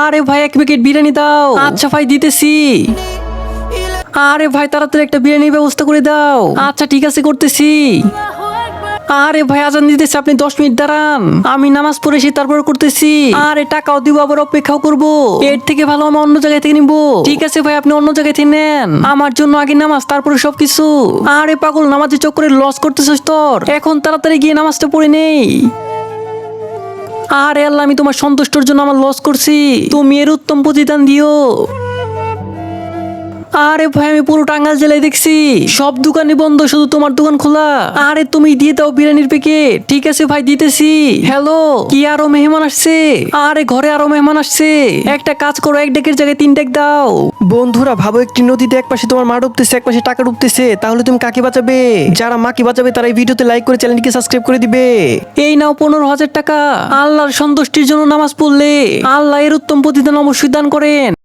আরে ভাই 1 প্যাকেট বিরিয়ানি দাও। আচ্ছা ভাই দিতেছি। আরে ভাই তাড়াতাড়ি একটা বিরিয়ানির ব্যবস্থা করে দাও। আচ্ছা ঠিক আছে করতেছি। আরে ভাই আজান দিতেছে, আপনি 10 মিনিট দাঁড়ান, আমি নামাজ পড়েছি তারপর করতেছি। আরে টাকাও দিব আবার অপেক্ষাও করব, এর থেকে ভালো আমি অন্য জায়গায় থেকে নিবো। ঠিক আছে ভাই আপনি অন্য জায়গায় থেকে নেন, আমার জন্য আগে নামাজ তারপরে সবকিছু। আরে পাগল নামাজের চক্করে লস করতেছিস তোর, এখন তাড়াতাড়ি গিয়ে নামাজটা পড়ে নেই। আরে আল্লাহ আমি তোমার সন্তুষ্টর জন্য আমার লস করছি, তুমি এর উত্তম প্রতিদান দিও। আরে ভাই আমি পুরো টাঙ্গাইল জেলায় দেখছি সব দোকানই বন্ধ, শুধু তোমার দোকান খোলা। আরে তুমি দিয়ে দাও বিরিয়ানির প্যাকেট। ঠিক আছে ভাই দিতেছি। হ্যালো কি আরো মেহমান আসছে? আরে ঘরে আরো মেহমান আসছে, একটা কাজ করো 1 ডেকের জায়গায় 3 ডেক দাও। বন্ধুরা ভাবো একটি নদীতে এক পাশে তোমার মা ডুবতেছে এক পাশে টাকা ডুবতেছে, তাহলে তুমি কাকে বাঁচাবে? যারা মাকে বাঁচাবে তারা এই ভিডিওতে লাইক করে চ্যানেলটিকে সাবস্ক্রাইব করে দিবে। এই নাও 15,000 টাকা। আল্লাহর সন্তুষ্টির জন্য নামাজ পড়লে আল্লাহ এর উত্তম প্রতিদান অবশ্যই দান করেন।